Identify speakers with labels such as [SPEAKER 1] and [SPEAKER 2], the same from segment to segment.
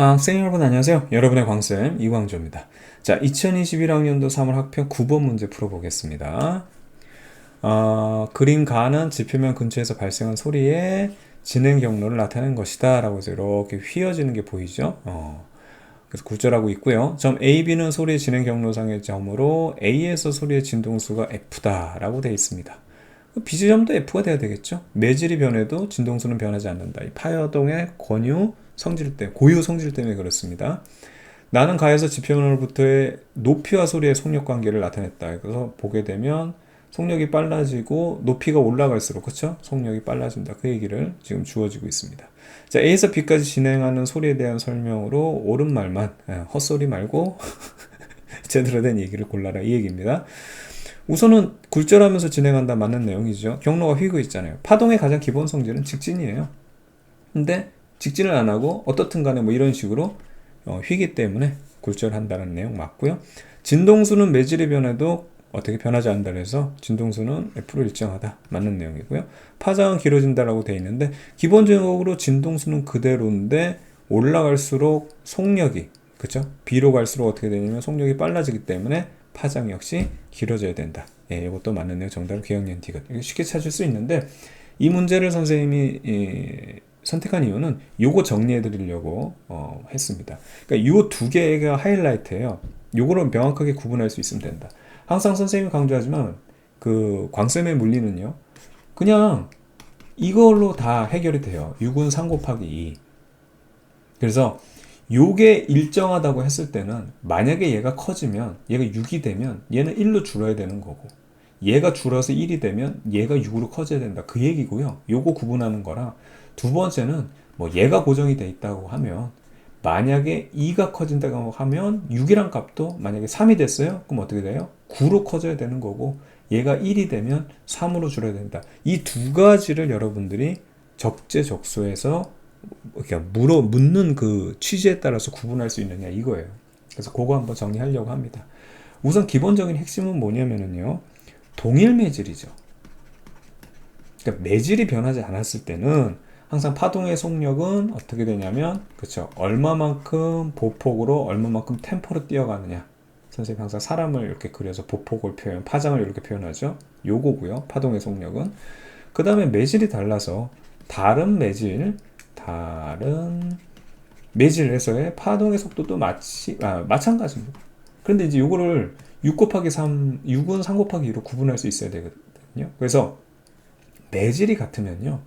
[SPEAKER 1] 학생 여러분 안녕하세요. 여러분의 광쌤 이광조입니다. 자, 2021학년도 3월 학평 9번 문제 풀어보겠습니다. 그림 가는 지표면 근처에서 발생한 소리의 진행 경로를 나타내는 것이다 라고 해서 이렇게 휘어지는 게 보이죠. 그래서 구절하고 있고요. 점 A, B는 소리의 진행 경로상의 점으로 A에서 소리의 진동수가 F다 라고 되어 있습니다. B지점도 F가 돼야 되겠죠. 매질이 변해도 진동수는 변하지 않는다. 이 파여동의 권유 성질 때문에, 고유 성질 때문에 그렇습니다. 나는 가에서 지표면으로부터의 높이와 소리의 속력 관계를 나타냈다. 그래서 보게 되면 속력이 빨라지고 높이가 올라갈수록, 그쵸? 속력이 빨라진다. 그 얘기를 지금 주어지고 있습니다. 자, A에서 B까지 진행하는 소리에 대한 설명으로 옳은 말만, 헛소리 말고 제대로 된 얘기를 골라라, 이 얘기입니다. 우선은 굴절하면서 진행한다, 맞는 내용이죠. 경로가 휘고 있잖아요. 파동의 가장 기본 성질은 직진이에요. 근데 직진을 안 하고 어떻든 간에 뭐 이런 식으로 휘기 때문에 굴절한다는 내용 맞고요. 진동수는 매질의 변해도 어떻게 변하지 않는다 그래서 진동수는 F로 일정하다, 맞는 내용이고요. 파장은 길어진다라고 되어 있는데 기본적으로 진동수는 그대로인데 올라갈수록 속력이, 그쵸? B로 갈수록 어떻게 되냐면 속력이 빨라지기 때문에 파장 역시 길어져야 된다. 예, 이것도 맞는 내용. 정답은 기억년 D가 쉽게 찾을 수 있는데 이 문제를 선생님이 선택한 이유는 요거 정리해 드리려고 했습니다. 그러니까 요 두 개가 하이라이트예요. 요거를 명확하게 구분할 수 있으면 된다. 항상 선생님이 강조하지만 그 광쌤의 물리는요, 그냥 이걸로 다 해결이 돼요. 6은 3 곱하기 2. 그래서 요게 일정하다고 했을 때는 만약에 얘가 커지면 얘가 6이 되면 얘는 1로 줄어야 되는 거고, 얘가 줄어서 1이 되면 얘가 6으로 커져야 된다, 그 얘기고요. 요거 구분하는 거라. 두 번째는 뭐 얘가 고정이 돼 있다고 하면 만약에 2가 커진다고 하면 6이란 값도 만약에 3이 됐어요? 그럼 어떻게 돼요? 9로 커져야 되는 거고, 얘가 1이 되면 3으로 줄어야 된다. 이 두 가지를 여러분들이 적재적소에서 묻는 그 취지에 따라서 구분할 수 있느냐, 이거예요. 그래서 그거 한번 정리하려고 합니다. 우선 기본적인 핵심은 뭐냐면요, 동일 매질이죠. 그러니까 매질이 변하지 않았을 때는 항상 파동의 속력은 어떻게 되냐면, 그쵸, 얼마만큼 보폭으로 얼마만큼 템포로 뛰어가느냐. 선생님 항상 사람을 이렇게 그려서 보폭을 파장을 이렇게 표현하죠. 요거고요, 파동의 속력은. 그 다음에 매질이 달라서 다른 매질에서의 파동의 속도도 마찬가지입니다. 그런데 이제 요거를 6 곱하기 3, 6은 3 곱하기 2로 구분할 수 있어야 되거든요. 그래서 매질이 같으면요,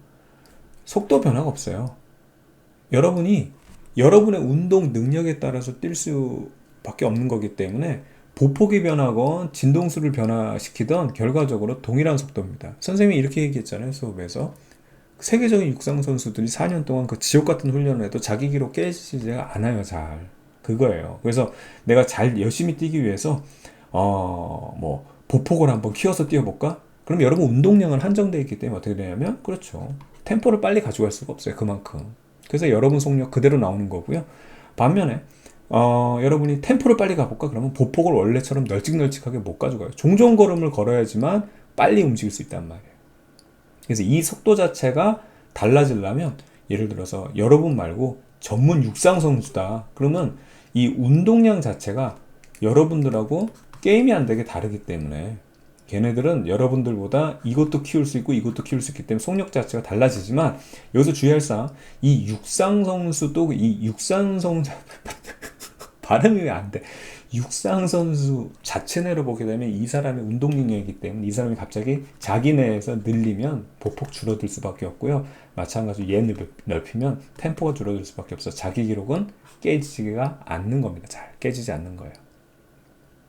[SPEAKER 1] 속도 변화가 없어요. 여러분이 여러분의 운동 능력에 따라서 뛸 수밖에 없는 거기 때문에 보폭이 변하건 진동수를 변화시키던 결과적으로 동일한 속도입니다. 선생님이 이렇게 얘기했잖아요, 수업에서. 세계적인 육상 선수들이 4년 동안 그 지옥 같은 훈련을 해도 자기 기록 깨지지가 않아요, 잘. 그거예요. 그래서 내가 잘 열심히 뛰기 위해서 뭐 보폭을 한번 키워서 뛰어볼까? 그럼 여러분 운동량은 한정되어 있기 때문에 어떻게 되냐면, 그렇죠, 템포를 빨리 가져갈 수가 없어요, 그만큼. 그래서 여러분 속력 그대로 나오는 거고요. 반면에 여러분이 템포를 빨리 가볼까? 그러면 보폭을 원래처럼 널찍널찍하게 못 가져가요. 종종 걸음을 걸어야지만 빨리 움직일 수 있단 말이에요. 그래서 이 속도 자체가 달라지려면, 예를 들어서 여러분 말고 전문 육상 선수다, 그러면 이 운동량 자체가 여러분들하고 게임이 안 되게 다르기 때문에 걔네들은 여러분들보다 이것도 키울 수 있고 이것도 키울 수 있기 때문에 속력 자체가 달라지지만, 여기서 주의할 사항, 이 육상 선수도 이 육상 선수 발음이 왜 안 돼? 육상 선수 자체 내로 보게 되면 이 사람의 운동 능력이기 때문에 이 사람이 갑자기 자기 내에서 늘리면 보폭 줄어들 수밖에 없고요. 마찬가지로 얘 넓히면 템포가 줄어들 수밖에 없어. 자기 기록은 깨지지가 않는 겁니다. 잘 깨지지 않는 거예요.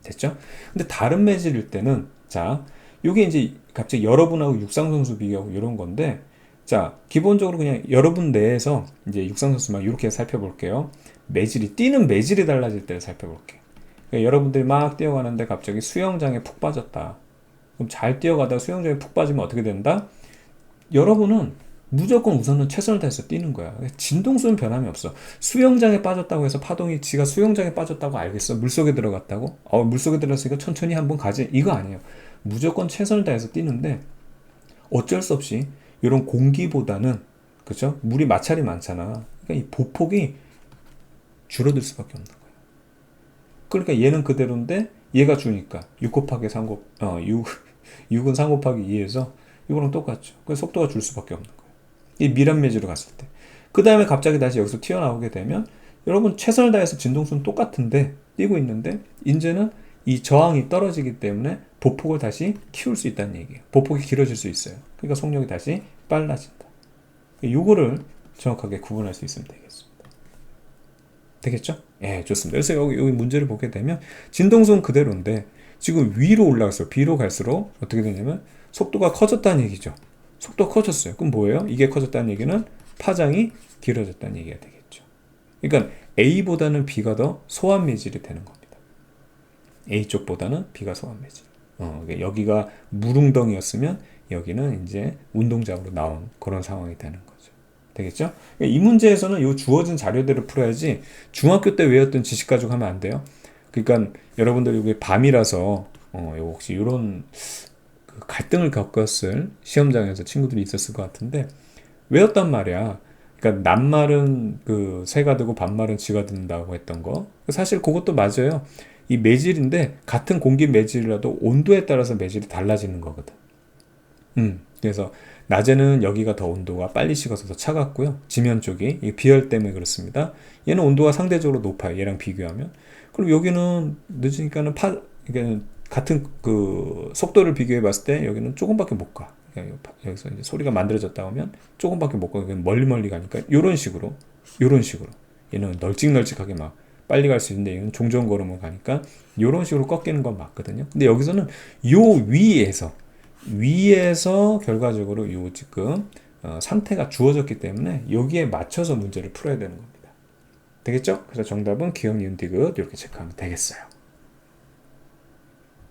[SPEAKER 1] 됐죠? 근데 다른 매질일 때는, 자, 요게 이제 갑자기 여러분하고 육상 선수 비교하고 이런 건데, 자, 기본적으로 그냥 여러분 내에서 이제 육상 선수만 이렇게 살펴볼게요. 뛰는 매질이 달라질 때를 살펴볼게요. 그러니까 여러분들이 막 뛰어가는데 갑자기 수영장에 푹 빠졌다. 그럼 잘 뛰어가다가 수영장에 푹 빠지면 어떻게 된다? 여러분은 무조건 우선은 최선을 다해서 뛰는 거야. 진동수는 변함이 없어. 수영장에 빠졌다고 해서 파동이 지가 수영장에 빠졌다고 알겠어? 물속에 들어갔다고? 물속에 들어갔으니까 천천히 한번 가지. 이거 아니에요. 무조건 최선을 다해서 뛰는데 어쩔 수 없이 이런 공기보다는, 그죠? 물이 마찰이 많잖아. 그러니까 이 보폭이 줄어들 수밖에 없는 거예요. 그러니까 얘는 그대로인데 얘가 주니까 6 곱하기 3 6은 3 곱하기 2에서 이거랑 똑같죠. 그래서 속도가 줄 수밖에 없는 거예요. 이 미란 매질로 갔을 때. 그 다음에 갑자기 다시 여기서 튀어나오게 되면 여러분 최선을 다해서 진동수는 똑같은데 뛰고 있는데 이제는 이 저항이 떨어지기 때문에 보폭을 다시 키울 수 있다는 얘기예요. 보폭이 길어질 수 있어요. 그러니까 속력이 다시 빨라진다. 요거를 정확하게 구분할 수 있으면 되겠습니다. 되겠죠? 예, 좋습니다. 그래서 여기 문제를 보게 되면 진동수는 그대로인데 지금 위로 올라가서 B로 갈수록 어떻게 되냐면 속도가 커졌다는 얘기죠. 속도가 커졌어요. 그럼 뭐예요? 이게 커졌다는 얘기는 파장이 길어졌다는 얘기가 되겠죠. 그러니까 A보다는 B가 더 소환 매질이 되는 겁니다. A 쪽보다는 B가 소환 매질. 그러니까 여기가 물웅덩이였으면 여기는 이제 운동장으로 나온 그런 상황이 되는 거죠. 되겠죠? 그러니까 이 문제에서는 이 주어진 자료대로 풀어야지 중학교 때 외웠던 지식 가지고 하면 안 돼요. 그러니까 여러분들이 이게 밤이라서 혹시 이런 갈등을 겪었을 시험장에서 친구들이 있었을 것 같은데 외웠단 말이야. 그러니까 낱말은 그 새가 되고 반말은 쥐가 된다고 했던 거. 사실 그것도 맞아요. 이 매질인데 같은 공기 매질이라도 온도에 따라서 매질이 달라지는 거거든. 그래서 낮에는 여기가 더 온도가 빨리 식어서 더 차갑고요. 지면 쪽이 이 비열 때문에 그렇습니다. 얘는 온도가 상대적으로 높아요. 얘랑 비교하면. 그리고 여기는 늦으니까는 이게 같은 그 속도를 비교해 봤을 때 여기는 조금밖에 못 가. 여기서 이제 소리가 만들어졌다 하면 조금밖에 못 가. 멀리 가니까 이런 식으로 얘는 널찍널찍하게 막 빨리 갈 수 있는데 얘는 종종 걸음을 가니까 이런 식으로 꺾이는 건 맞거든요. 근데 여기서는 요 위에서 결과적으로 요 지금 상태가 주어졌기 때문에 여기에 맞춰서 문제를 풀어야 되는 겁니다. 되겠죠? 그래서 정답은 기억, 니은, 디귿 이렇게 체크하면 되겠어요.